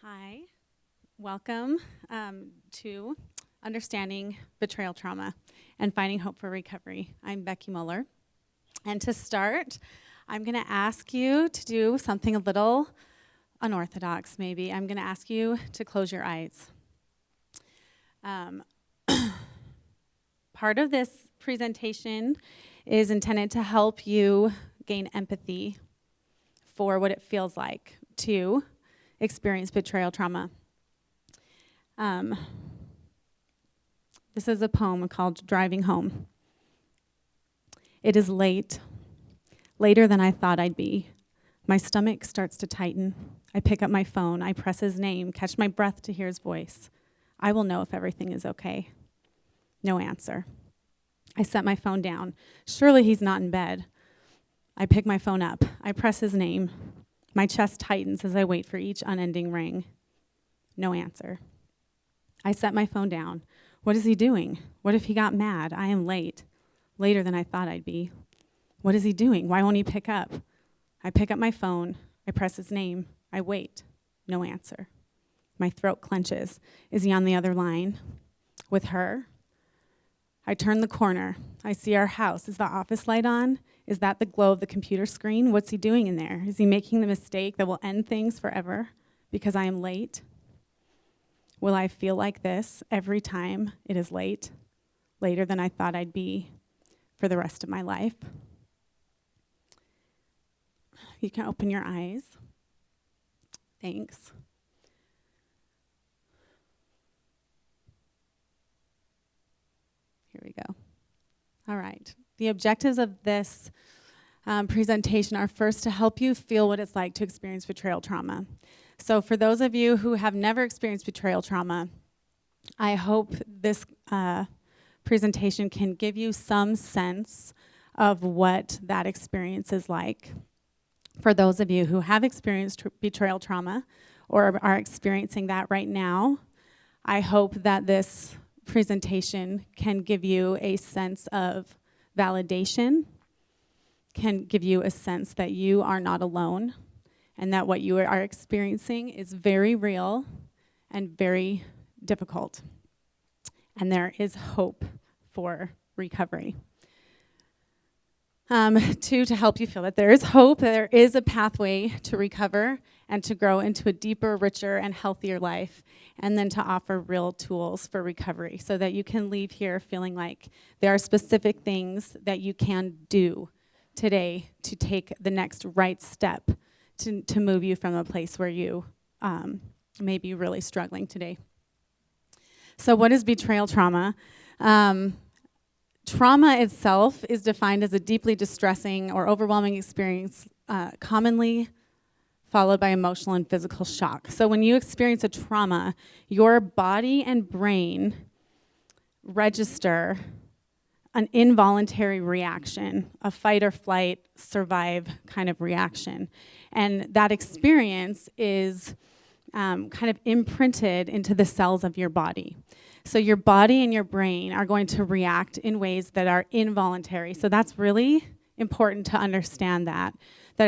Hi, welcome to Understanding Betrayal Trauma and Finding Hope for Recovery. I'm Becky Moller. And to start, I'm going to ask you to do something a little unorthodox, maybe. I'm going to ask you to close your eyes. Part of this presentation is intended to help you gain empathy for what it feels like to experience betrayal trauma. This is a poem called Driving Home. It is late, later than I thought I'd be. My stomach starts to tighten. I pick up my phone. I press his name, catch my breath to hear his voice. I will know if everything is okay. No answer. I set my phone down. Surely he's not in bed. I pick my phone up. I press his name. My chest tightens as I wait for each unending ring. No answer. I set my phone down. What is he doing? What if he got mad? I am late. Later than I thought I'd be. What is he doing? Why won't he pick up? I pick up my phone. I press his name. I wait. No answer. My throat clenches. Is he on the other line? With her? I turn the corner. I see our house. Is the office light on? Is that the glow of the computer screen? What's he doing in there? Is he making the mistake that will end things forever because I am late? Will I feel like this every time it is late, later than I thought I'd be for the rest of my life? You can open your eyes. Thanks. Here we go. All right. The objectives of this presentation are first to help you feel what it's like to experience betrayal trauma. So for those of you who have never experienced betrayal trauma, I hope this presentation can give you some sense of what that experience is like. For those of you who have experienced betrayal trauma or are experiencing that right now, I hope that this presentation can give you a sense of validation, can give you a sense that you are not alone and that what you are experiencing is very real and very difficult. And there is hope for recovery. To help you feel that there is hope, that there is a pathway to recover and to grow into a deeper, richer, and healthier life, and then to offer real tools for recovery so that you can leave here feeling like there are specific things that you can do today to take the next right step to move you from a place where you may be really struggling today. So what is betrayal trauma? Trauma itself is defined as a deeply distressing or overwhelming experience, commonly followed by emotional and physical shock. So when you experience a trauma, your body and brain register an involuntary reaction, a fight or flight, survive kind of reaction. And that experience is kind of imprinted into the cells of your body. So your body and your brain are going to react in ways that are involuntary. So that's really important to understand that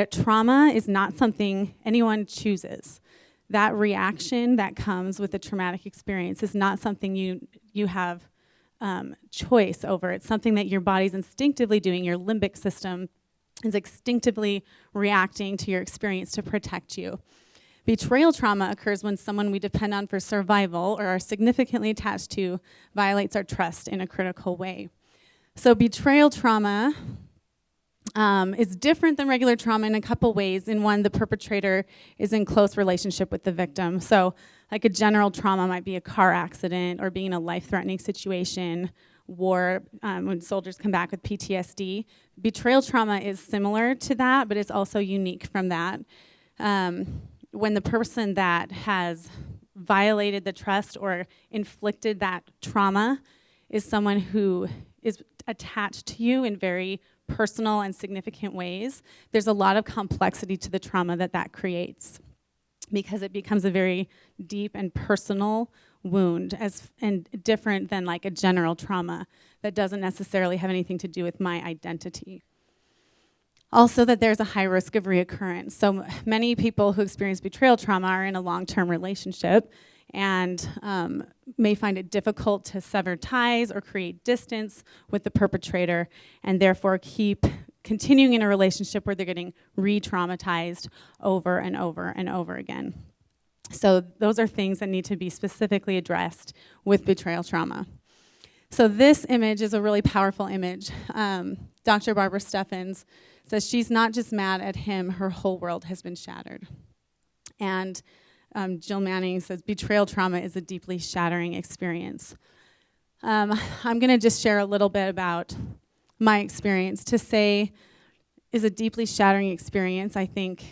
trauma is not something anyone chooses. That reaction that comes with a traumatic experience is not something you have choice over. It's something that your body's instinctively doing. Your limbic system is instinctively reacting to your experience to protect you. Betrayal trauma occurs when someone we depend on for survival or are significantly attached to violates our trust in a critical way. So betrayal trauma is different than regular trauma in a couple ways. In one, the perpetrator is in close relationship with the victim. So like a general trauma might be a car accident or being in a life-threatening situation, war, when soldiers come back with PTSD. Betrayal trauma is similar to that, but it's also unique from that. When the person that has violated the trust or inflicted that trauma is someone who is attached to you in very personal and significant ways, there's a lot of complexity to the trauma that creates because it becomes a very deep and personal wound and different than like a general trauma that doesn't necessarily have anything to do with my identity. Also that there's a high risk of reoccurrence. So many people who experience betrayal trauma are in a long-term relationship and may find it difficult to sever ties or create distance with the perpetrator, and therefore keep continuing in a relationship where they're getting re-traumatized over and over and over again. So those are things that need to be specifically addressed with betrayal trauma. So this image is a really powerful image. Dr. Barbara Steffens says she's not just mad at him, her whole world has been shattered. And Jill Manning says betrayal trauma is a deeply shattering experience. I'm going to just share a little bit about my experience. To say is a deeply shattering experience, I think,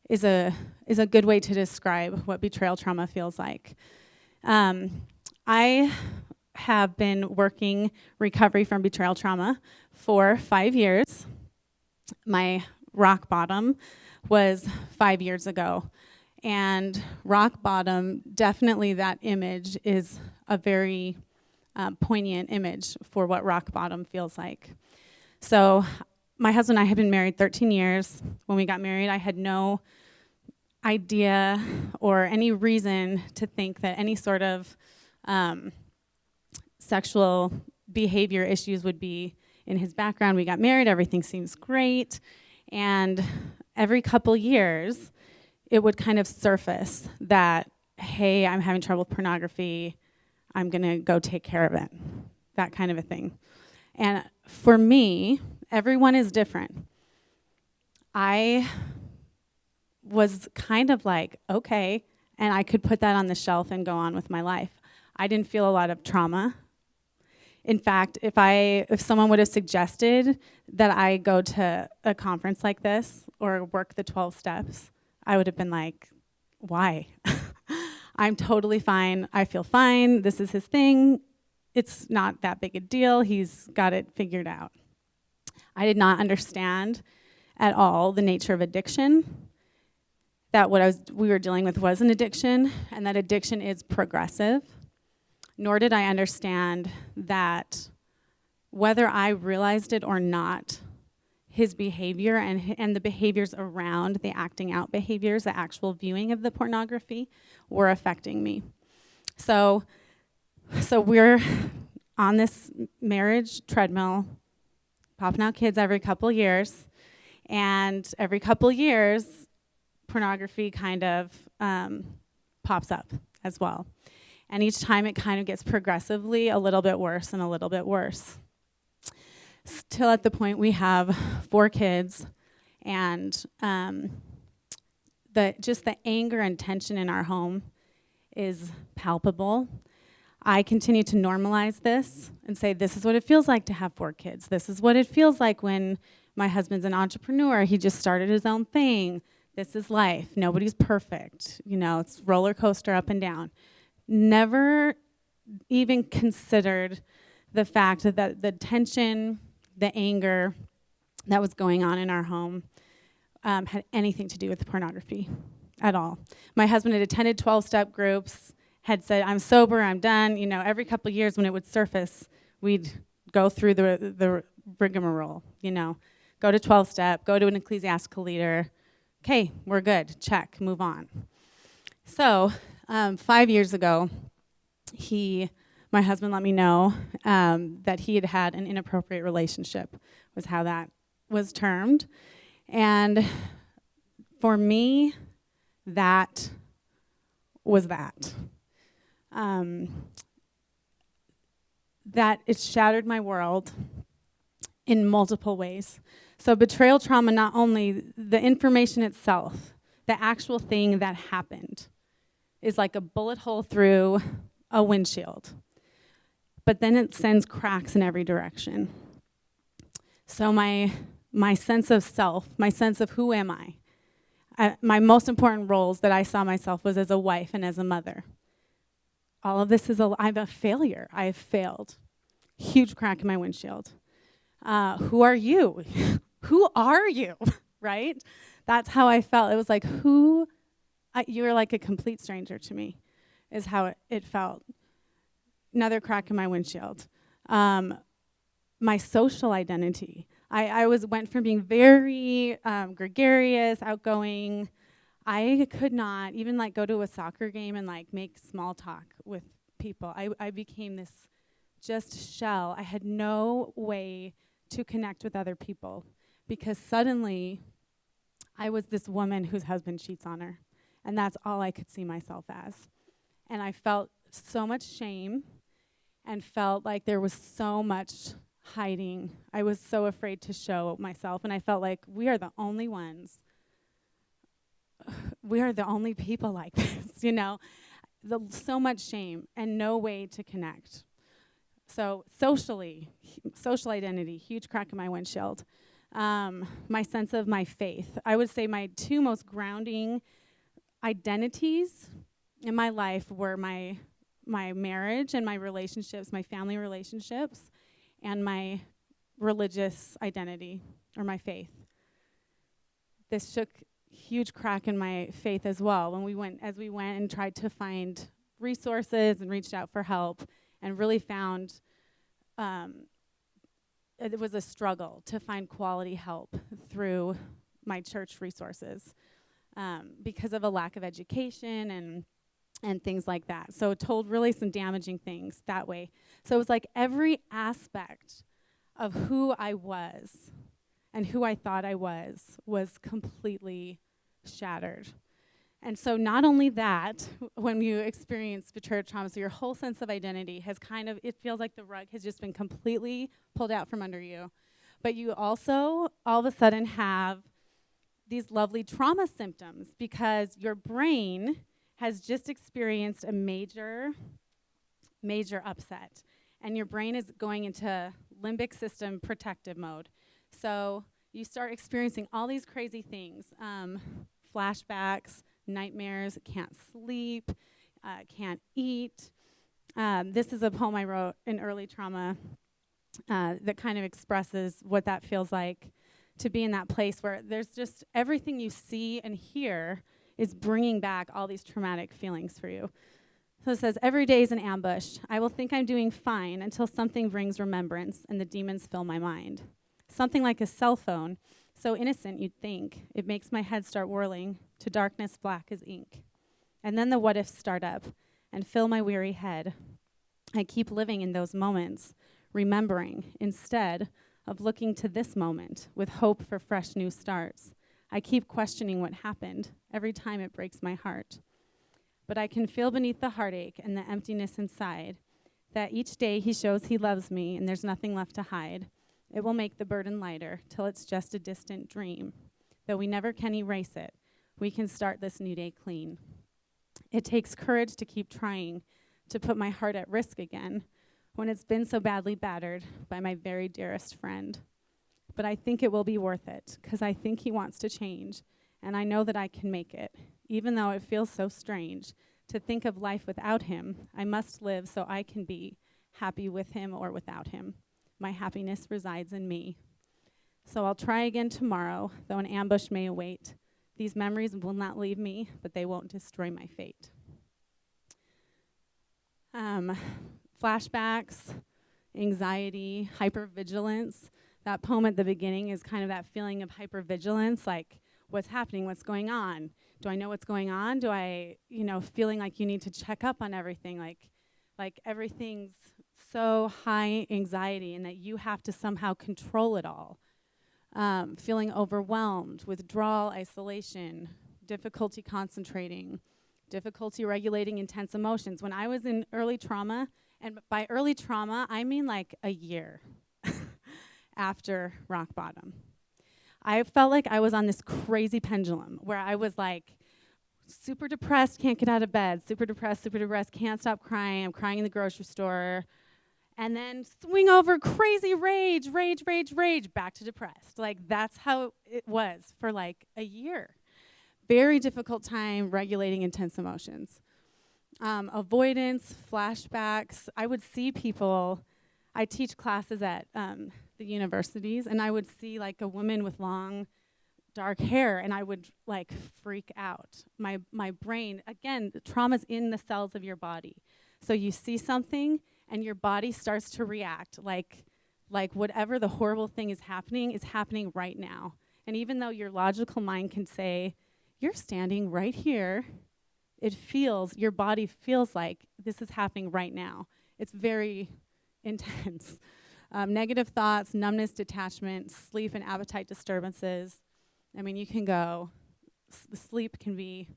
is a good way to describe what betrayal trauma feels like. I have been working recovery from betrayal trauma for 5 years. My rock bottom was 5 years ago. And rock bottom, definitely that image is a very poignant image for what rock bottom feels like. So my husband and I had been married 13 years. When we got married, I had no idea or any reason to think that any sort of sexual behavior issues would be in his background. We got married, everything seems great, and every couple years it would kind of surface that, hey, I'm having trouble with pornography, I'm gonna go take care of it, that kind of a thing. And for me, everyone is different. I was kind of like, okay, and I could put that on the shelf and go on with my life. I didn't feel a lot of trauma. In fact, if someone would have suggested that I go to a conference like this or work the 12 steps, I would have been like, why? I'm totally fine. I feel fine. This is his thing. It's not that big a deal. He's got it figured out. I did not understand at all the nature of addiction, that what we were dealing with was an addiction, and that addiction is progressive. Nor did I understand that whether I realized it or not, his behavior and the behaviors around the acting out behaviors, the actual viewing of the pornography, were affecting me. So we're on this marriage treadmill, popping out kids every couple years, and every couple years, pornography kind of pops up as well. And each time it kind of gets progressively a little bit worse and a little bit worse. Till at the point we have 4 kids, and the anger and tension in our home is palpable. I continue to normalize this and say, this is what it feels like to have 4 kids. This is what it feels like when my husband's an entrepreneur. He just started his own thing. This is life. Nobody's perfect. You know, it's roller coaster up and down. Never even considered the fact that the tension, the anger that was going on in our home had anything to do with the pornography at all. My husband had attended 12-step groups, had said, I'm sober, I'm done. You know, every couple of years when it would surface, we'd go through the rigmarole, you know, go to 12-step, go to an ecclesiastical leader. Okay, we're good, check, move on. So 5 years ago, my husband let me know that he had had an inappropriate relationship, was how that was termed. And for me, that was that. That it shattered my world in multiple ways. So betrayal trauma, not only the information itself, the actual thing that happened, is like a bullet hole through a windshield. But then it sends cracks in every direction. So my sense of self, my sense of who am I, my most important roles that I saw myself was as a wife and as a mother. All of this I'm a failure. I have failed. Huge crack in my windshield. Who are you? Who are you? Right? That's how I felt. It was like, you are like a complete stranger to me, is how it felt. Another crack in my windshield. My social identity. I went from being very gregarious, outgoing. I could not even like go to a soccer game and like make small talk with people. I became this just shell. I had no way to connect with other people because suddenly I was this woman whose husband cheats on her, and that's all I could see myself as. And I felt so much shame and felt like there was so much hiding. I was so afraid to show myself, and I felt like we are the only ones. We are the only people like this, you know? So much shame and no way to connect. So socially, social identity, huge crack in my windshield. My sense of my faith. I would say my two most grounding identities in my life were my marriage and my relationships, my family relationships, and my religious identity or my faith. This shook huge crack in my faith as well as we went and tried to find resources and reached out for help and really found it was a struggle to find quality help through my church resources because of a lack of education and things like that. So it told really some damaging things that way. So it was like every aspect of who I was and who I thought I was completely shattered. And so not only that, when you experience betrayal trauma, so your whole sense of identity has it feels like the rug has just been completely pulled out from under you. But you also all of a sudden have these lovely trauma symptoms because your brain has just experienced a major upset. And your brain is going into limbic system protective mode. So you start experiencing all these crazy things, flashbacks, nightmares, can't sleep, can't eat. This is a poem I wrote in early trauma that kind of expresses what that feels like to be in that place where there's just everything you see and hear is bringing back all these traumatic feelings for you. So it says, every day is an ambush. I will think I'm doing fine until something brings remembrance and the demons fill my mind. Something like a cell phone, so innocent you'd think. It makes my head start whirling to darkness black as ink. And then the what-ifs start up and fill my weary head. I keep living in those moments, remembering instead of looking to this moment with hope for fresh new starts. I keep questioning what happened every time it breaks my heart. But I can feel beneath the heartache and the emptiness inside that each day he shows he loves me and there's nothing left to hide. It will make the burden lighter till it's just a distant dream. Though we never can erase it, we can start this new day clean. It takes courage to keep trying to put my heart at risk again when it's been so badly battered by my very dearest friend. But I think it will be worth it because I think he wants to change, and I know that I can make it. Even though it feels so strange to think of life without him, I must live so I can be happy with him or without him. My happiness resides in me. So I'll try again tomorrow, though an ambush may await. These memories will not leave me, but they won't destroy my fate. Flashbacks, anxiety, hypervigilance. That poem at the beginning is kind of that feeling of hypervigilance, like what's happening, what's going on? Do I know what's going on? Do I, feeling like you need to check up on everything, like everything's so high anxiety and that you have to somehow control it all. Feeling overwhelmed, withdrawal, isolation, difficulty concentrating, difficulty regulating intense emotions. When I was in early trauma, and by early trauma, I mean like a year after rock bottom, I felt like I was on this crazy pendulum where I was like super depressed, can't get out of bed, super depressed, can't stop crying, I'm crying in the grocery store, and then swing over crazy rage, back to depressed. Like that's how it was for like a year. Very difficult time regulating intense emotions. Avoidance, flashbacks. I would see people, I teach classes at the universities, and I would see like a woman with long, dark hair, and I would like freak out. My brain, again, the trauma's in the cells of your body. So you see something, and your body starts to react like like whatever the horrible thing is happening right now. And even though your logical mind can say, you're standing right here, your body feels like this is happening right now. It's very intense. Negative thoughts, numbness, detachment, sleep and appetite disturbances. I mean, you can go, the sleep can be,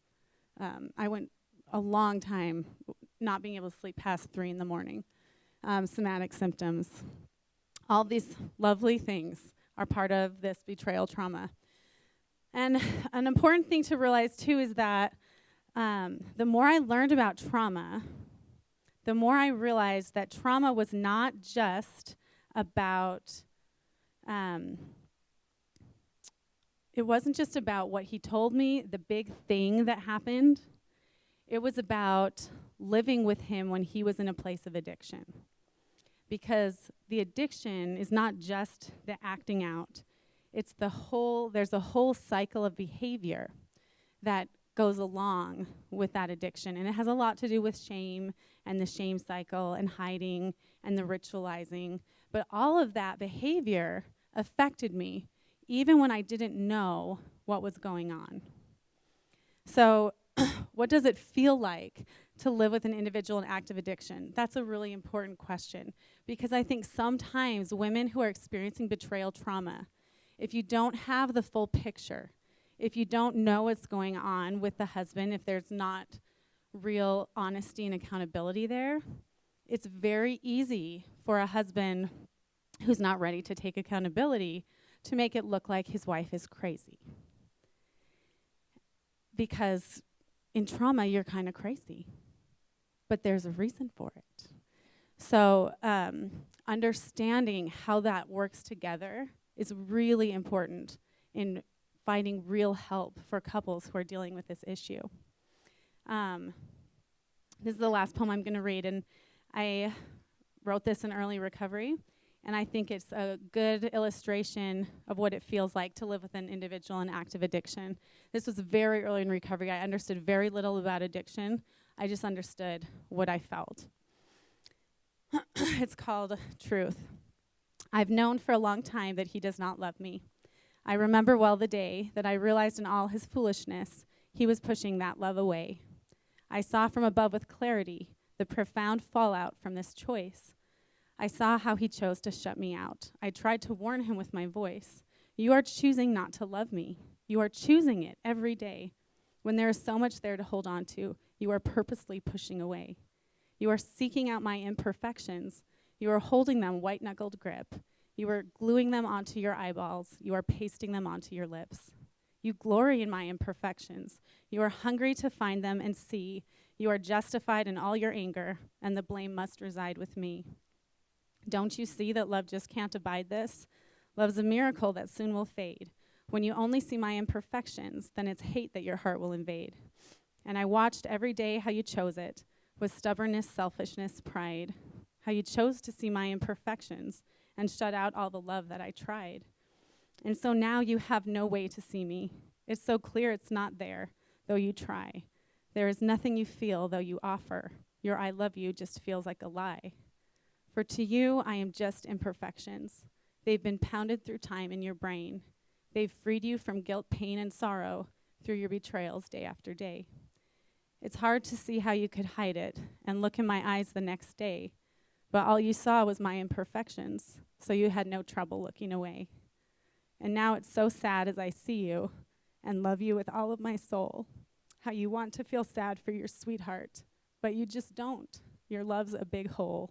I went a long time not being able to sleep past 3 in the morning. Somatic symptoms. All these lovely things are part of this betrayal trauma. And an important thing to realize, too, is that the more I learned about trauma, the more I realized that trauma was not just about, it wasn't just about what he told me, the big thing that happened. It was about living with him when he was in a place of addiction. Because the addiction is not just the acting out. It's there's a whole cycle of behavior that goes along with that addiction. And it has a lot to do with shame and the shame cycle and hiding and the ritualizing. But all of that behavior affected me even when I didn't know what was going on. So what does it feel like to live with an individual in active addiction? That's a really important question, because I think sometimes women who are experiencing betrayal trauma, if you don't have the full picture, if you don't know what's going on with the husband, if there's not real honesty and accountability there, it's very easy for a husband who's not ready to take accountability to make it look like his wife is crazy. Because in trauma, you're kind of crazy, but there's a reason for it. So understanding how that works together is really important in finding real help for couples who are dealing with this issue. This is the last poem I'm going to read, and I wrote this in early recovery, and I think it's a good illustration of what it feels like to live with an individual in active addiction. This was very early in recovery. I understood very little about addiction. I just understood what I felt. It's called Truth. I've known for a long time that he does not love me. I remember well the day that I realized in all his foolishness, he was pushing that love away. I saw from above with clarity the profound fallout from this choice. I saw how he chose to shut me out. I tried to warn him with my voice. You are choosing not to love me. You are choosing it every day. When there is so much there to hold on to, you are purposely pushing away. You are seeking out my imperfections. You are holding them white-knuckled grip. You are gluing them onto your eyeballs. You are pasting them onto your lips. You glory in my imperfections. You are hungry to find them and see. You are justified in all your anger, and the blame must reside with me. Don't you see that love just can't abide this? Love's a miracle that soon will fade. When you only see my imperfections, then it's hate that your heart will invade. And I watched every day how you chose it, with stubbornness, selfishness, pride, how you chose to see my imperfections and shut out all the love that I tried. And so now you have no way to see me. It's so clear it's not there, though you try. There is nothing you feel, though you offer. Your I love you just feels like a lie. For to you, I am just imperfections. They've been pounded through time in your brain. They've freed you from guilt, pain, and sorrow through your betrayals day after day. It's hard to see how you could hide it and look in my eyes the next day, but all you saw was my imperfections, so you had no trouble looking away. And now it's so sad as I see you and love you with all of my soul, how you want to feel sad for your sweetheart, but you just don't. Your love's a big hole.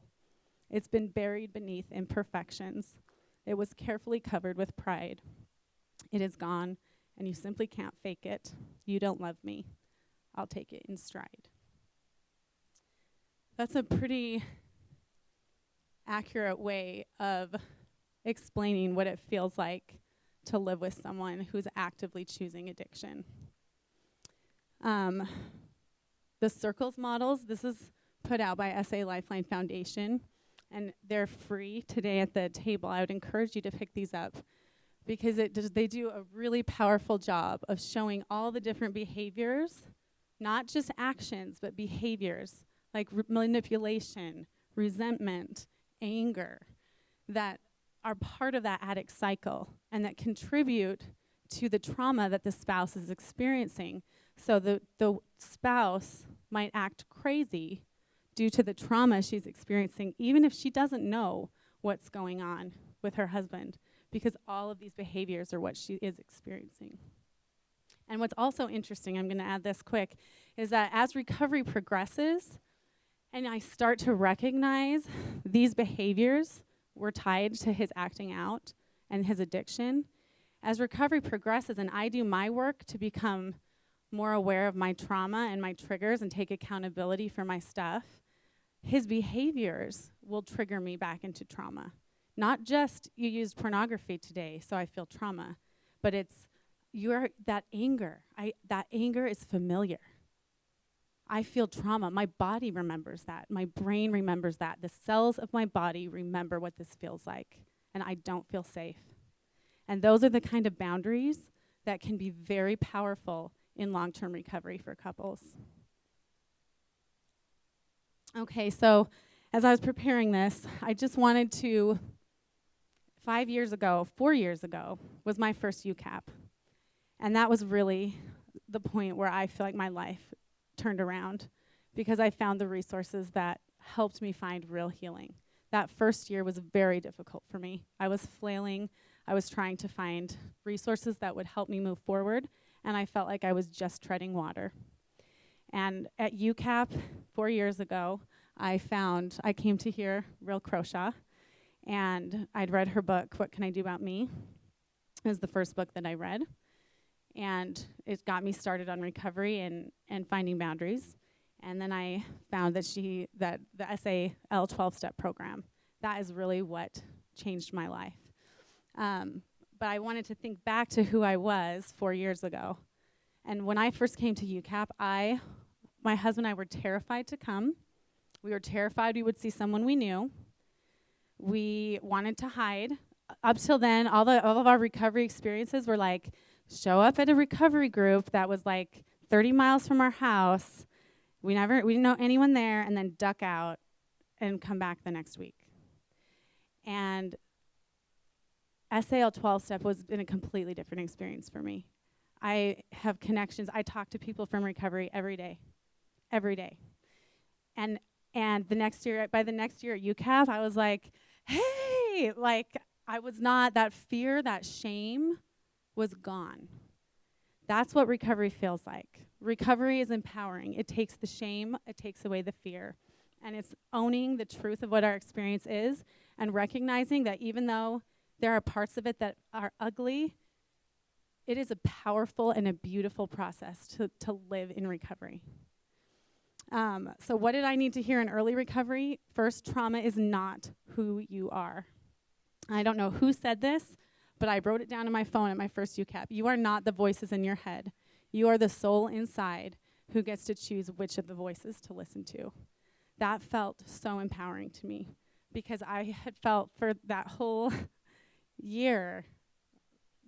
It's been buried beneath imperfections. It was carefully covered with pride. It is gone, and you simply can't fake it. You don't love me. I'll take it in stride. That's a pretty accurate way of explaining what it feels like to live with someone who's actively choosing addiction. The circles models, this is put out by Lifeline Foundation, and they're free today at the table. I would encourage you to pick these up because they do a really powerful job of showing all the different behaviors, not just actions, but behaviors like manipulation, resentment, anger, that are part of that addict cycle and that contribute to the trauma that the spouse is experiencing. So the spouse might act crazy due to the trauma she's experiencing, even if she doesn't know what's going on with her husband, because all of these behaviors are what she is experiencing. And what's also interesting, I'm going to add this quick, is that as recovery progresses, and I start to recognize these behaviors were tied to his acting out and his addiction, as recovery progresses and I do my work to become more aware of my trauma and my triggers and take accountability for my stuff, his behaviors will trigger me back into trauma. Not just you used pornography today, so I feel trauma, but it's that anger. That anger is familiar. I feel trauma. My body remembers that. My brain remembers that. The cells of my body remember what this feels like, and I don't feel safe. And those are the kind of boundaries that can be very powerful in long-term recovery for couples. Okay, so as I was preparing this, I just wanted to, 4 years ago, was my first UCAP. And that was really the point where I feel like my life turned around, because I found the resources that helped me find real healing. That first year was very difficult for me. I was flailing. I was trying to find resources that would help me move forward, and I felt like I was just treading water. And at UCAP 4 years ago, I came to hear Rhyll Croshaw, and I'd read her book, What Can I Do About Me? It was the first book that I read. And it got me started on recovery and finding boundaries. And then I found that the SAL 12-step program, that is really what changed my life. But I wanted to think back to who I was 4 years ago. And when I first came to UCAP, my husband and I were terrified to come. We were terrified we would see someone we knew. We wanted to hide. Up till then, all of our recovery experiences were like, show up at a recovery group that was like 30 miles from our house. We didn't know anyone there, and then duck out and come back the next week. And SAL 12-step was in a completely different experience for me. I have connections. I talk to people from recovery every day. And by the next year at UCAP, I was like, hey, I was not, that fear, that shame was gone. That's what recovery feels like. Recovery is empowering. It takes the shame, it takes away the fear. And it's owning the truth of what our experience is and recognizing that even though there are parts of it that are ugly, it is a powerful and a beautiful process to live in recovery. So what did I need to hear in early recovery? First, trauma is not who you are. I don't know who said this, but I wrote it down on my phone at my first UCAP. You are not the voices in your head. You are the soul inside who gets to choose which of the voices to listen to. That felt so empowering to me, because I had felt for that whole year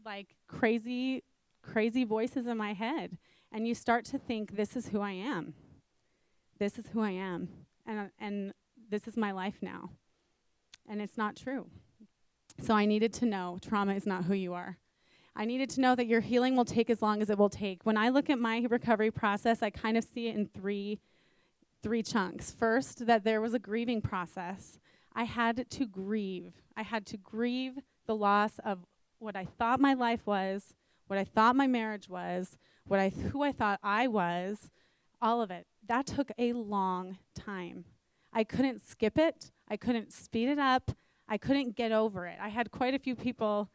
like crazy voices in my head. And you start to think, this is who I am. This is who I am. And this is my life now. And it's not true. So I needed to know trauma is not who you are. I needed to know that your healing will take as long as it will take. When I look at my recovery process, I kind of see it in three chunks. First, that there was a grieving process. I had to grieve. I had to grieve the loss of what I thought my life was, what I thought my marriage was, who I thought I was, all of it. That took a long time. I couldn't skip it. I couldn't speed it up. I couldn't get over it. I had quite a few people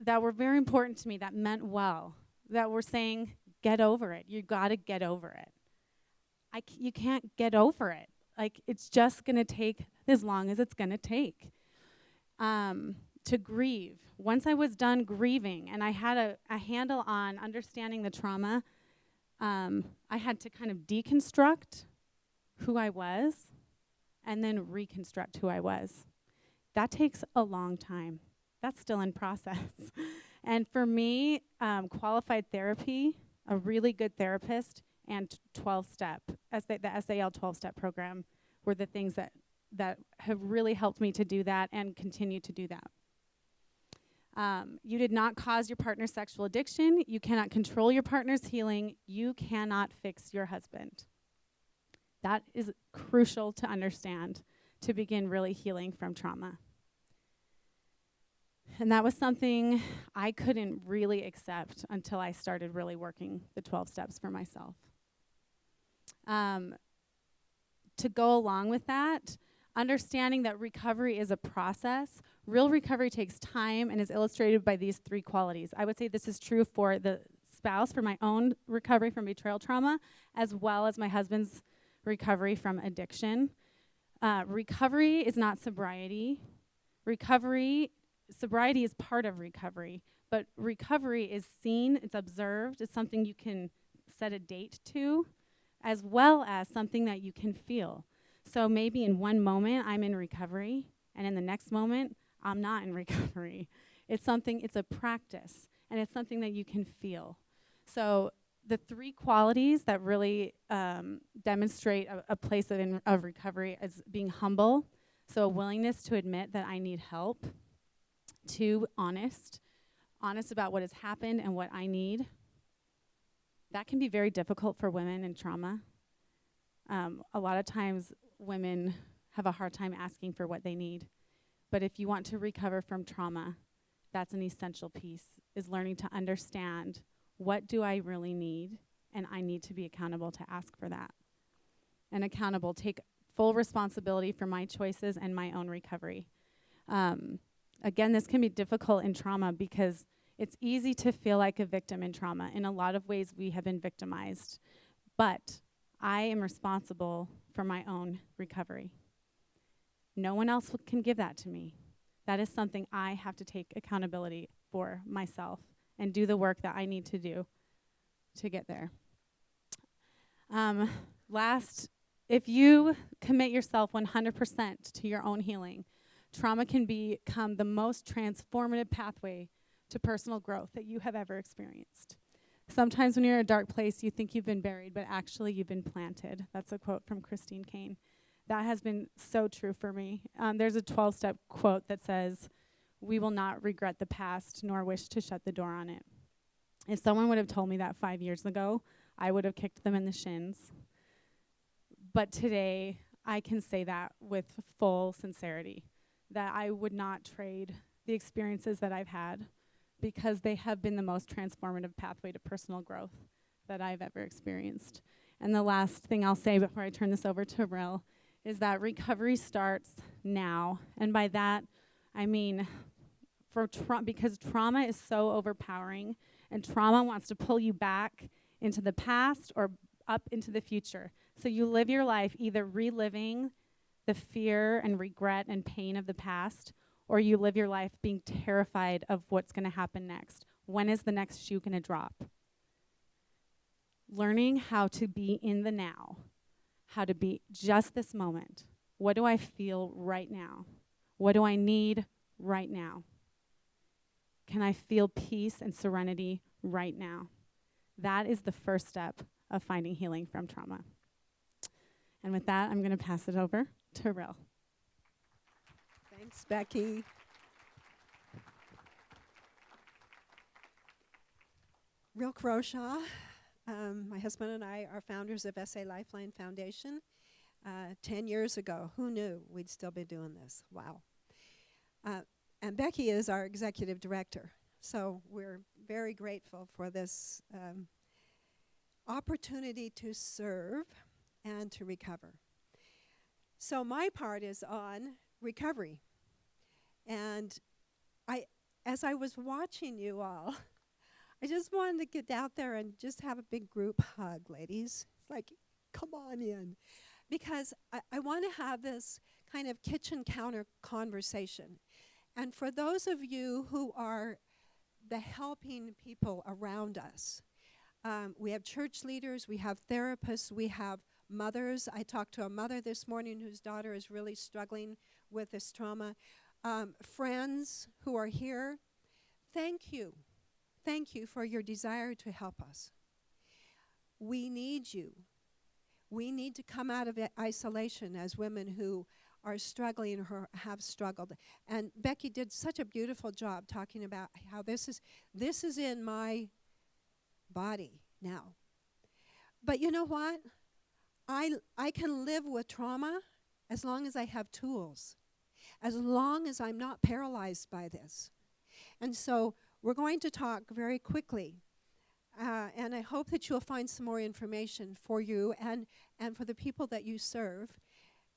that were very important to me that meant well, that were saying, get over it. You got to get over it. You can't get over it. It's just going to take as long as it's going to take. To grieve. Once I was done grieving and I had a handle on understanding the trauma, I had to kind of deconstruct who I was and then reconstruct who I was. That takes a long time. That's still in process. And for me, qualified therapy, a really good therapist, and 12-step, the SAL 12-step program were the things that that have really helped me to do that and continue to do that. You did not cause your partner's sexual addiction. You cannot control your partner's healing. You cannot fix your husband. That is crucial to understand to begin really healing from trauma. And that was something I couldn't really accept until I started really working the 12 steps for myself. To go along with that, understanding that recovery is a process. Real recovery takes time and is illustrated by these 3 qualities. I would say this is true for the spouse, for my own recovery from betrayal trauma, as well as my husband's recovery from addiction. Recovery is not sobriety. Sobriety is part of recovery, but recovery is seen, it's observed, it's something you can set a date to, as well as something that you can feel. So maybe in one moment I'm in recovery, and in the next moment I'm not in recovery. It's a practice, and it's something that you can feel. So the 3 qualities that really demonstrate a place of recovery is being humble, so a willingness to admit that I need help. 2, honest about what has happened and what I need. That can be very difficult for women in trauma. A lot of times women have a hard time asking for what they need. But if you want to recover from trauma, that's an essential piece, is learning to understand what do I really need, and I need to be accountable to ask for that. And accountable, take full responsibility for my choices and my own recovery. Again, this can be difficult in trauma because it's easy to feel like a victim in trauma. In a lot of ways, we have been victimized. But I am responsible for my own recovery. No one else can give that to me. That is something I have to take accountability for myself and do the work that I need to do to get there. Last, if you commit yourself 100% to your own healing, trauma can become the most transformative pathway to personal growth that you have ever experienced. Sometimes when you're in a dark place, you think you've been buried, but actually you've been planted. That's a quote from Christine Kane. That has been so true for me. There's a 12-step quote that says, "We will not regret the past, nor wish to shut the door on it." If someone would have told me that 5 years ago, I would have kicked them in the shins. But today, I can say that with full sincerity, that I would not trade the experiences that I've had because they have been the most transformative pathway to personal growth that I've ever experienced. And the last thing I'll say before I turn this over to Rhyll is that recovery starts now. And by that, I mean because trauma is so overpowering, and trauma wants to pull you back into the past or up into the future. So you live your life either reliving the fear and regret and pain of the past, or you live your life being terrified of what's going to happen next. When is the next shoe going to drop? Learning how to be in the now, how to be just this moment. What do I feel right now? What do I need right now? Can I feel peace and serenity right now? That is the first step of finding healing from trauma. And with that, I'm going to pass it over to Rhyll. Thanks, Becky. Rhyll Croshaw. My husband and I are founders of Lifeline Foundation. 10 years ago, who knew we'd still be doing this? Wow. And Becky is our executive director. So we're very grateful for this opportunity to serve and to recover. So my part is on recovery. And as I was watching you all, I just wanted to get out there and just have a big group hug, ladies. It's like, come on in. Because I want to have this kind of kitchen counter conversation. And for those of you who are the helping people around us, we have church leaders, we have therapists, we have mothers. I talked to a mother this morning whose daughter is really struggling with this trauma. Friends who are here, thank you. Thank you for your desire to help us. We need you. We need to come out of isolation as women who are struggling or have struggled. And Becky did such a beautiful job talking about how this is in my body now. But you know what? I can live with trauma as long as I have tools, as long as I'm not paralyzed by this. And so we're going to talk very quickly, and I hope that you'll find some more information for you and for the people that you serve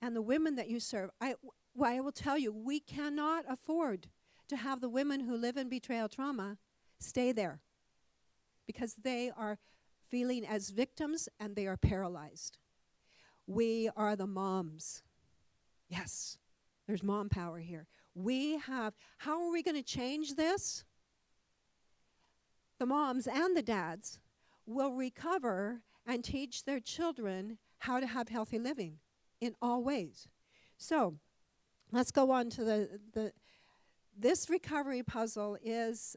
and the women that you serve. I will tell you, we cannot afford to have the women who live in betrayal trauma stay there because they are feeling as victims and they are paralyzed. We are the moms. Yes, there's mom power here. How are we going to change this? The moms and the dads will recover and teach their children how to have healthy living in all ways. So let's go on to this recovery puzzle is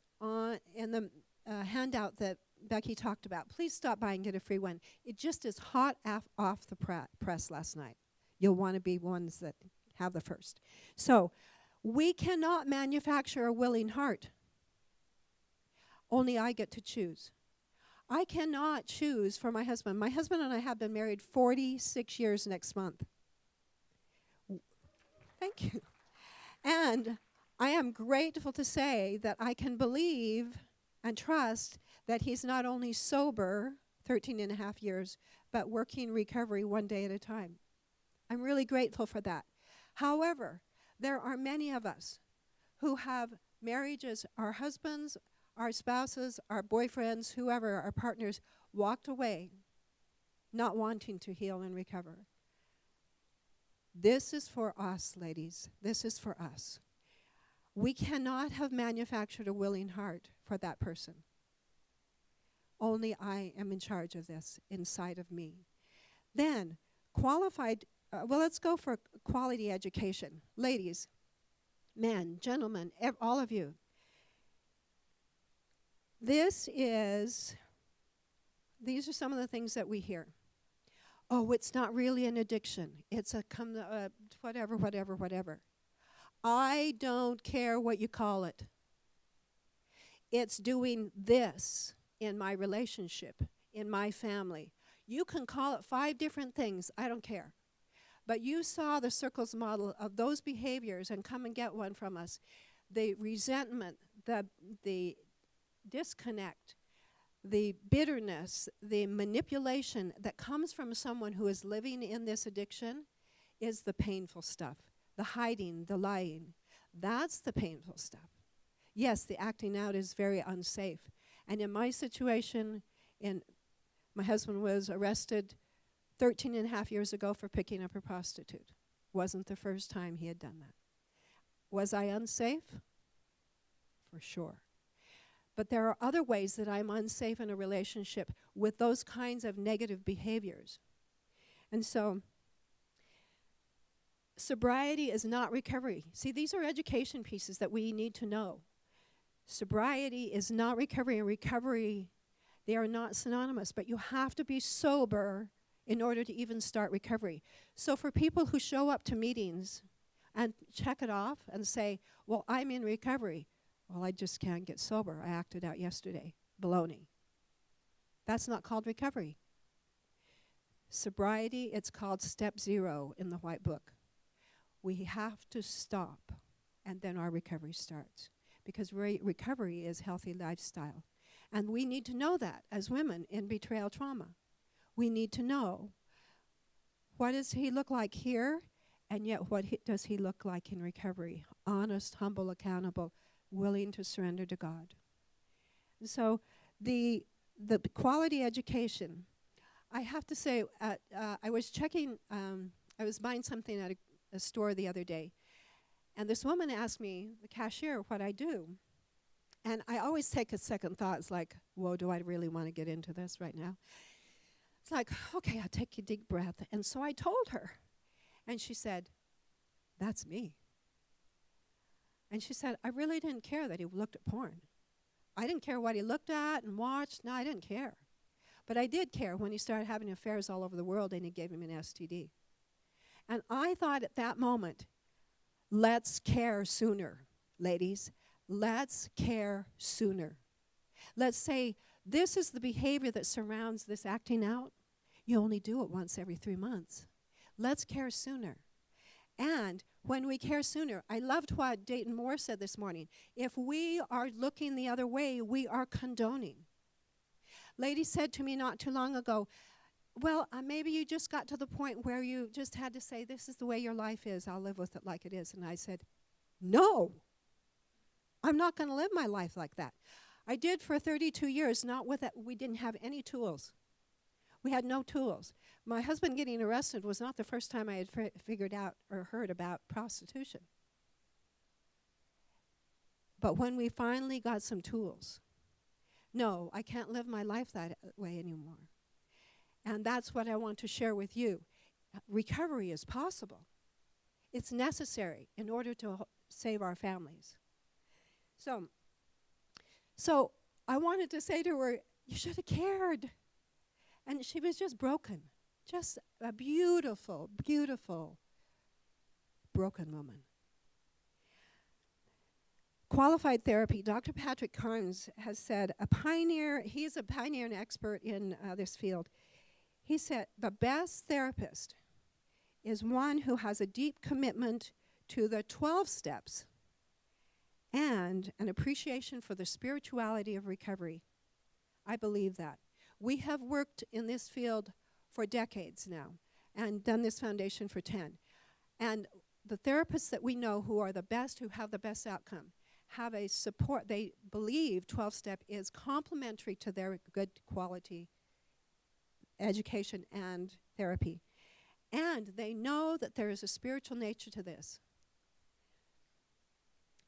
in the handout that Becky talked about. Please stop by and get a free one. It just is hot off the press last night. You'll want to be ones that have the first. So we cannot manufacture a willing heart. Only I get to choose. I cannot choose for my husband. My husband and I have been married 46 years next month. Thank you. And I am grateful to say that I can believe and trust that he's not only sober 13 and a half years, but working recovery one day at a time. I'm really grateful for that. However, there are many of us who have marriages, our husbands, our spouses, our boyfriends, whoever, our partners, walked away not wanting to heal and recover. This is for us, ladies. This is for us. We cannot have manufactured a willing heart for that person. Only I am in charge of this inside of me. Then, qualified, let's go for quality education. Ladies, men, gentlemen, all of you. These are some of the things that we hear. Oh, it's not really an addiction. It's whatever. I don't care what you call it. It's doing this in my relationship, in my family. You can call it 5 different things. I don't care. But you saw the circles model of those behaviors and come and get one from us. The resentment, the disconnect, the bitterness, the manipulation that comes from someone who is living in this addiction is the painful stuff. The hiding, the lying. That's the painful stuff. Yes, the acting out is very unsafe. And in my situation, my husband was arrested 13 and a half years ago for picking up a prostitute. Wasn't the first time he had done that. Was I unsafe? For sure. But there are other ways that I'm unsafe in a relationship with those kinds of negative behaviors. And so, sobriety is not recovery. See, these are education pieces that we need to know. Sobriety is not recovery, and recovery, they are not synonymous, but you have to be sober in order to even start recovery. So for people who show up to meetings and check it off and say, well, I'm in recovery. Well, I just can't get sober. I acted out yesterday. Baloney. That's not called recovery. Sobriety, it's called step 0 in the White Book. We have to stop, and then our recovery starts. Because recovery is healthy lifestyle. And we need to know that as women in betrayal trauma. We need to know, what does he look like here, and yet what does he look like in recovery? Honest, humble, accountable, willing to surrender to God. And so the quality education, I have to say, I was checking, I was buying something at a store the other day, and this woman asked me, the cashier, what I do. And I always take a second thought. It's like, whoa, do I really want to get into this right now? It's like, okay, I'll take a deep breath. And so I told her. And she said, that's me. And she said, I really didn't care that he looked at porn. I didn't care what he looked at and watched. No, I didn't care. But I did care when he started having affairs all over the world and he gave him an STD. And I thought at that moment, let's care sooner, ladies. Let's care sooner. Let's say this is the behavior that surrounds this acting out. You only do it once every 3 months. Let's care sooner. And when we care sooner, I loved what Dayton Moore said this morning. If we are looking the other way, we are condoning. Lady said to me not too long ago, well, maybe you just got to the point where you just had to say, this is the way your life is. I'll live with it like it is. And I said, no, I'm not going to live my life like that. I did for 32 years, not with it. We didn't have any tools. We had no tools. My husband getting arrested was not the first time I had figured out or heard about prostitution. But when we finally got some tools, no, I can't live my life that way anymore. And that's what I want to share with you. Recovery is possible. It's necessary in order to save our families. So I wanted to say to her, you should have cared. And she was just broken. Just a beautiful, beautiful broken woman. Qualified therapy. Dr. Patrick Carnes has said, he's a pioneer and expert in this field. He said, the best therapist is one who has a deep commitment to the 12 steps and an appreciation for the spirituality of recovery. I believe that. We have worked in this field for decades now and done this foundation for 10. And the therapists that we know who are the best, who have the best outcome, have a support. They believe 12-step is complementary to their good quality education and therapy. And they know that there is a spiritual nature to this.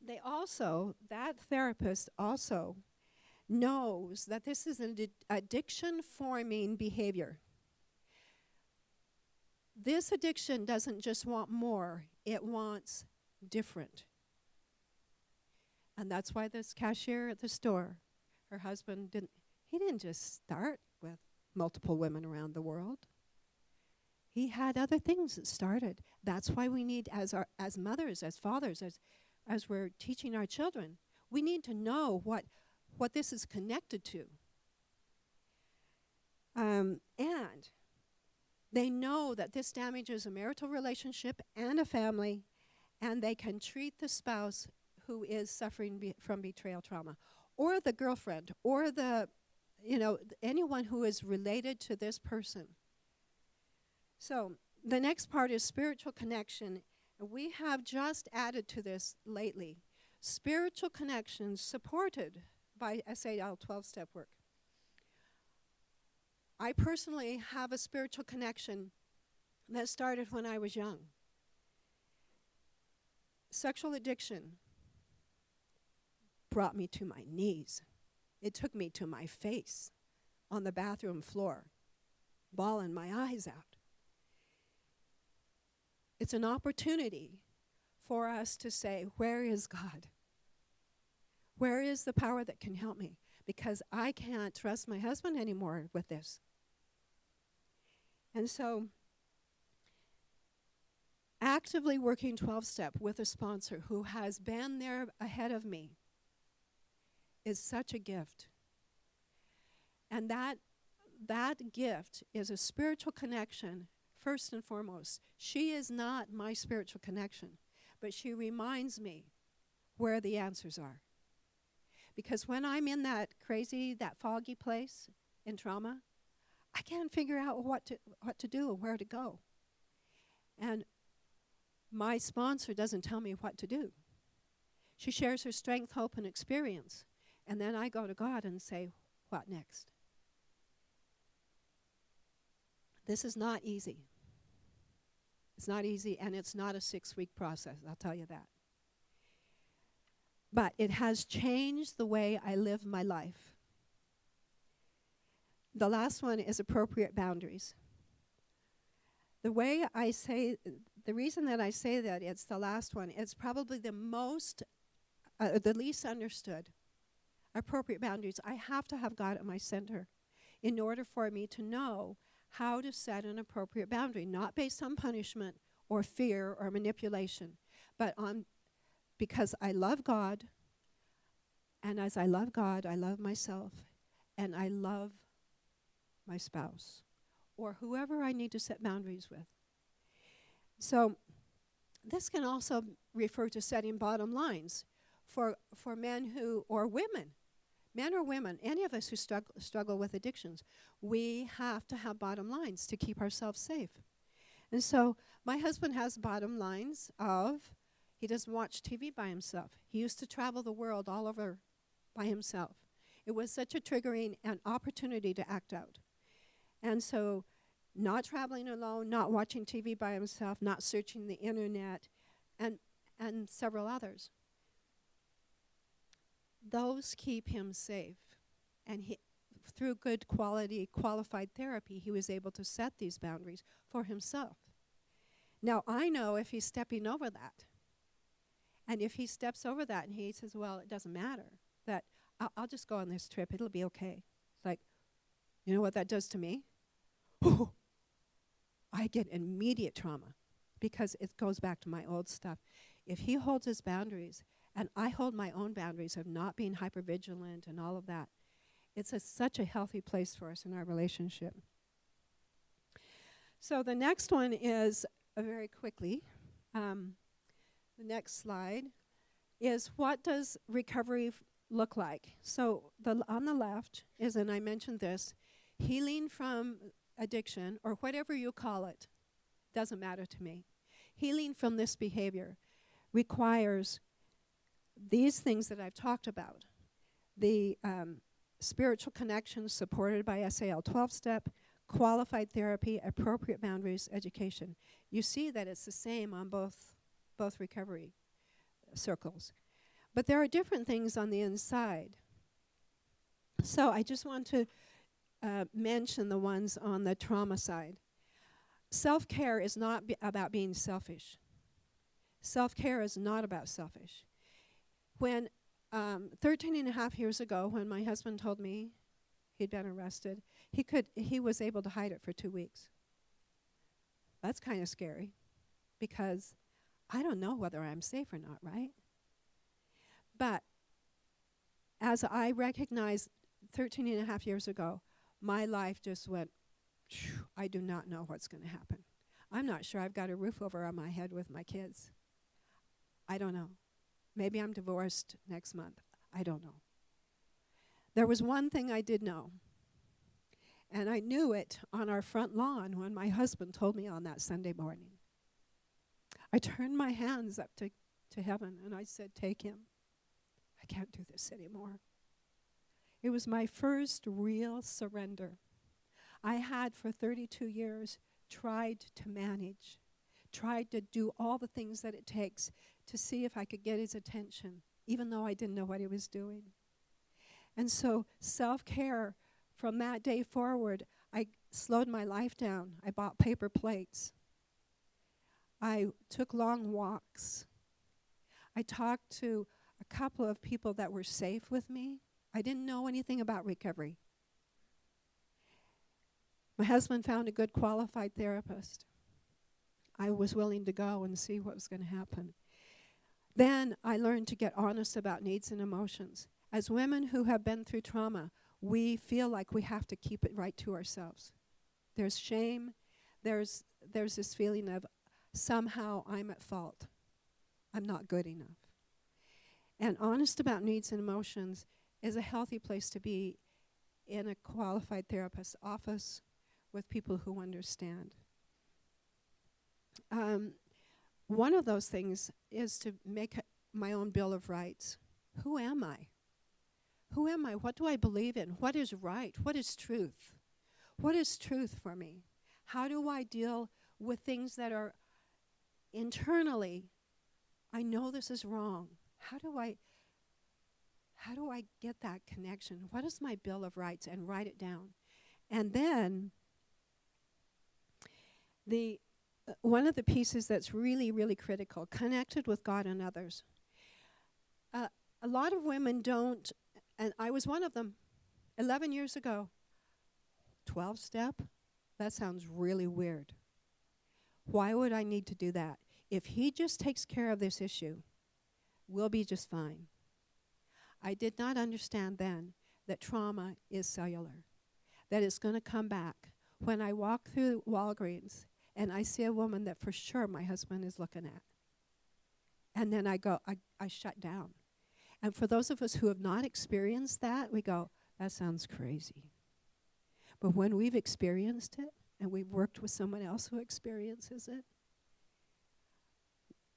That therapist also knows that this is an addiction-forming behavior. This addiction doesn't just want more, it wants different. And that's why this cashier at the store, her husband didn't just start with multiple women around the world. He had other things that started. That's why we need, as mothers, as fathers, as we're teaching our children, we need to know what this is connected to. And they know that this damages a marital relationship and a family, and they can treat the spouse who is suffering from betrayal trauma, or the girlfriend, or anyone who is related to this person. So the next part is spiritual connection. We have just added to this lately. Spiritual connections supported by SAL 12-step work. I personally have a spiritual connection that started when I was young. Sexual addiction brought me to my knees. It took me to my face on the bathroom floor, bawling my eyes out. It's an opportunity for us to say, where is God? Where is the power that can help me? Because I can't trust my husband anymore with this. And so, actively working 12-step with a sponsor who has been there ahead of me is such a gift. And that gift is a spiritual connection, first and foremost. She is not my spiritual connection, but she reminds me where the answers are. Because when I'm in that foggy place in trauma, I can't figure out what to do and where to go. And my sponsor doesn't tell me what to do. She shares her strength, hope, and experience. And then I go to God and say, what next? This is not easy. It's not easy, and it's not a 6-week process, I'll tell you that. But it has changed the way I live my life. The last one is appropriate boundaries. The reason that I say that it's the last one, it's probably the least understood. Appropriate boundaries. I have to have God at my center in order for me to know how to set an appropriate boundary, not based on punishment or fear or manipulation, but because I love God, and as I love God, I love myself, and I love my spouse, or whoever I need to set boundaries with. So this can also refer to setting bottom lines for men or women. Men or women, any of us who struggle with addictions, we have to have bottom lines to keep ourselves safe. And so my husband has bottom lines of he doesn't watch TV by himself. He used to travel the world all over by himself. It was such a triggering and opportunity to act out. And so not traveling alone, not watching TV by himself, not searching the internet, and several others. Those keep him safe. And through good quality, qualified therapy, he was able to set these boundaries for himself. Now, I know if he's stepping over that, and if he steps over that and he says, well, it doesn't matter, that I'll just go on this trip, it'll be okay. It's like, you know what that does to me? I get immediate trauma because it goes back to my old stuff. If he holds his boundaries, and I hold my own boundaries of not being hypervigilant and all of that, it's such a healthy place for us in our relationship. So the next one is, very quickly, the next slide, is what does recovery look like? So on the left is, and I mentioned this, healing from addiction, or whatever you call it, doesn't matter to me. Healing from this behavior requires these things that I've talked about. The spiritual connection supported by SAL 12-step, qualified therapy, appropriate boundaries, education. You see that it's the same on both recovery circles. But there are different things on the inside. So I just want to mention the ones on the trauma side. Self-care is not about being selfish. Self-care is not about selfish. When 13 and a half years ago, when my husband told me he'd been arrested, he was able to hide it for 2 weeks. That's kind of scary, because I don't know whether I'm safe or not, right? But as I recognized 13 and a half years ago, my life just went, I do not know what's going to happen. I'm not sure I've got a roof over my head with my kids. I don't know. Maybe I'm divorced next month. I don't know. There was one thing I did know, and I knew it on our front lawn when my husband told me on that Sunday morning. I turned my hands up to heaven, and I said, take him. I can't do this anymore. It was my first real surrender. I had for 32 years tried to manage, tried to do all the things that it takes to see if I could get his attention, even though I didn't know what he was doing. And so self-care, from that day forward, I slowed my life down. I bought paper plates. I took long walks. I talked to a couple of people that were safe with me. I didn't know anything about recovery. My husband found a good qualified therapist. I was willing to go and see what was going to happen. Then I learned to get honest about needs and emotions. As women who have been through trauma, we feel like we have to keep it right to ourselves. There's shame. There's this feeling of somehow I'm at fault. I'm not good enough. And honest about needs and emotions is a healthy place to be in a qualified therapist's office with people who understand. One of those things is to make my own Bill of Rights. Who am I? Who am I? What do I believe in? What is right? What is truth? What is truth for me? How do I deal with things that are internally, I know this is wrong. How do I get that connection? What is my Bill of Rights? And write it down. And then one of the pieces that's really, really critical, connected with God and others. A lot of women don't, and I was one of them 11 years ago. 12-step? That sounds really weird. Why would I need to do that? If he just takes care of this issue, we'll be just fine. I did not understand then that trauma is cellular, that it's going to come back. When I walk through Walgreens and I see a woman that for sure my husband is looking at, and then I shut down. And for those of us who have not experienced that, we go, that sounds crazy. But when we've experienced it, and we've worked with someone else who experiences it,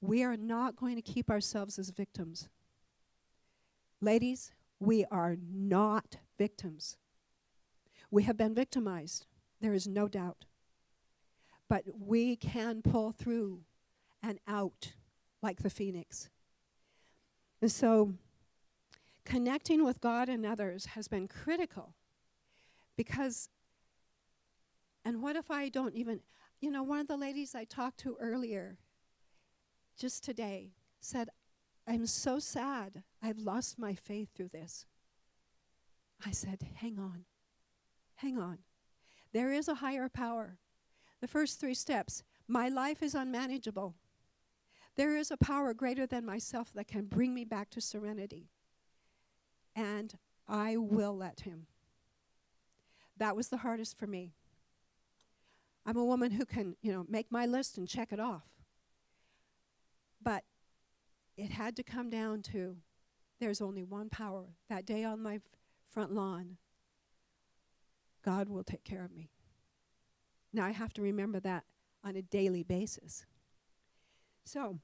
we are not going to keep ourselves as victims. Ladies, we are not victims. We have been victimized. There is no doubt. But we can pull through and out like the phoenix. And so connecting with God and others has been critical because, and what if I don't even, one of the ladies I talked to earlier, just today, said, I'm so sad. I've lost my faith through this. I said, hang on. There is a higher power. The first 3 steps, my life is unmanageable. There is a power greater than myself that can bring me back to serenity. And I will let him. That was the hardest for me. I'm a woman who can, make my list and check it off. But it had to come down to there's only one power. That day on my front lawn, God will take care of me. Now I have to remember that on a daily basis. So,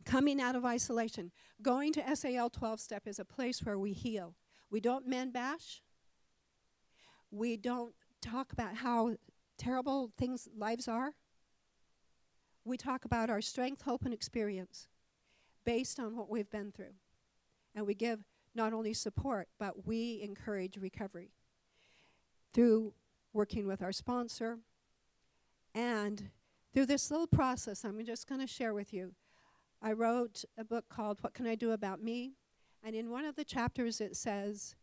coming out of isolation, going to SAL 12-step is a place where we heal. We don't men bash. We don't talk about how terrible lives are. We talk about our strength, hope, and experience based on what we've been through. And we give not only support, but we encourage recovery through working with our sponsor. And through this little process, I'm just going to share with you. I wrote a book called What Can I Do About Me? And in one of the chapters it says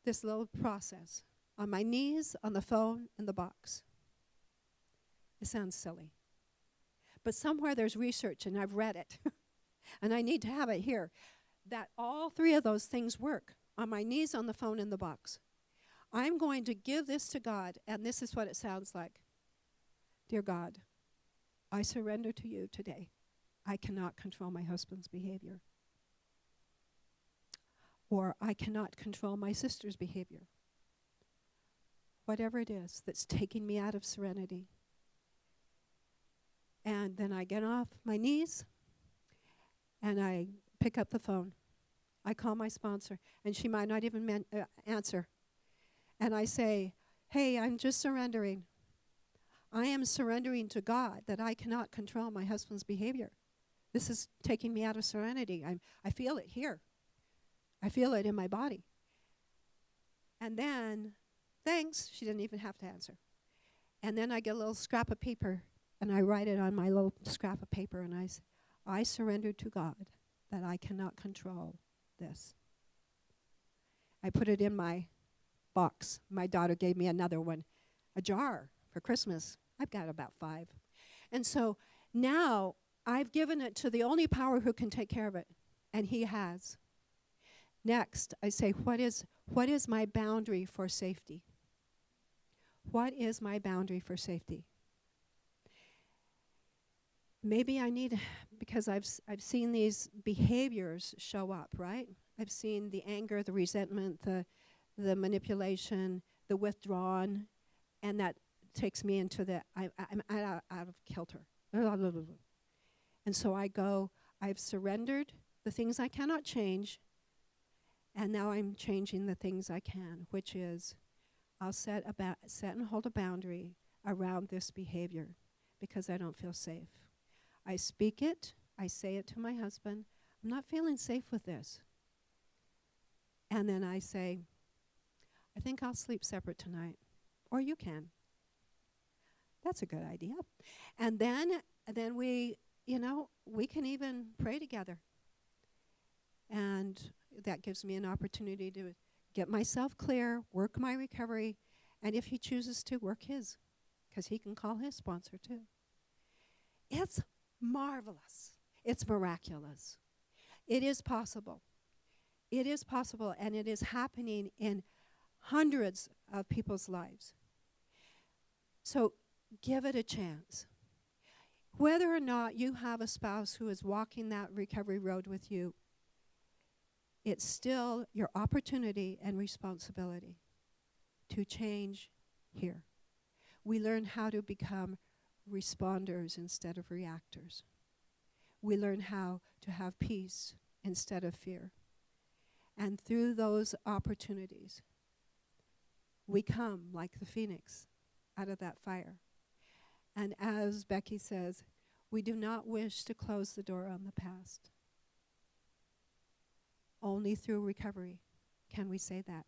this little process. On my knees, on the phone, in the box. It sounds silly. But somewhere there's research, and I've read it, and I need to have it here, that all 3 of those things work. On my knees, on the phone, in the box. I'm going to give this to God, and this is what it sounds like. Dear God, I surrender to you today. I cannot control my husband's behavior. Or I cannot control my sister's behavior. Whatever it is that's taking me out of serenity. And then I get off my knees and I pick up the phone. I call my sponsor, and she might not even answer. And I say, hey, I'm just surrendering. I am surrendering to God that I cannot control my husband's behavior. This is taking me out of serenity. I feel it here. I feel it in my body. And then, thanks, she didn't even have to answer. And then I get a little scrap of paper, and I write it on my little scrap of paper, and I surrender to God that I cannot control this. I put it in my box. My daughter gave me another one, a jar for Christmas. I've got about 5. And so now I've given it to the only power who can take care of it, and he has. Next, I say, what is my boundary for safety? What is my boundary for safety? Maybe I need, because I've seen these behaviors show up, right? I've seen the anger, the resentment, the manipulation, the withdrawn, and that takes me into I'm out of kilter. And so I go, I've surrendered the things I cannot change, and now I'm changing the things I can, which is I'll set and hold a boundary around this behavior because I don't feel safe. I speak it, I say it to my husband, I'm not feeling safe with this. And then I say, I think I'll sleep separate tonight, or you can. That's a good idea. And then we can even pray together. And that gives me an opportunity to get myself clear, work my recovery, and if he chooses to, work his, because he can call his sponsor too. It's marvelous. It's miraculous. It is possible. It is possible, and it is happening in hundreds of people's lives. So give it a chance. Whether or not you have a spouse who is walking that recovery road with you, it's still your opportunity and responsibility to change here. We learn how to become responders instead of reactors. We learn how to have peace instead of fear. And through those opportunities, we come like the phoenix out of that fire. And as Becky says, we do not wish to close the door on the past. Only through recovery can we say that.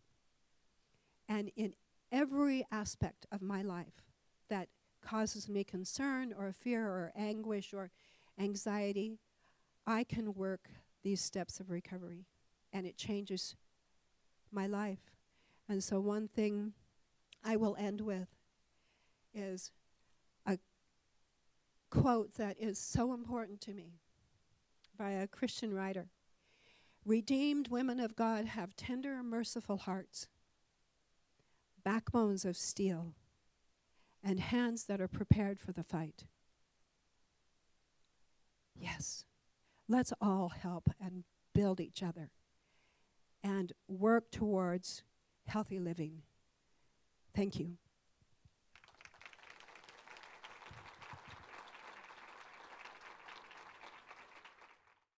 And in every aspect of my life that causes me concern or fear or anguish or anxiety, I can work these steps of recovery, and it changes my life. And so one thing I will end with is a quote that is so important to me by a Christian writer. Redeemed women of God have tender, merciful hearts, backbones of steel, and hands that are prepared for the fight. Yes, let's all help and build each other and work towards healthy living. Thank you.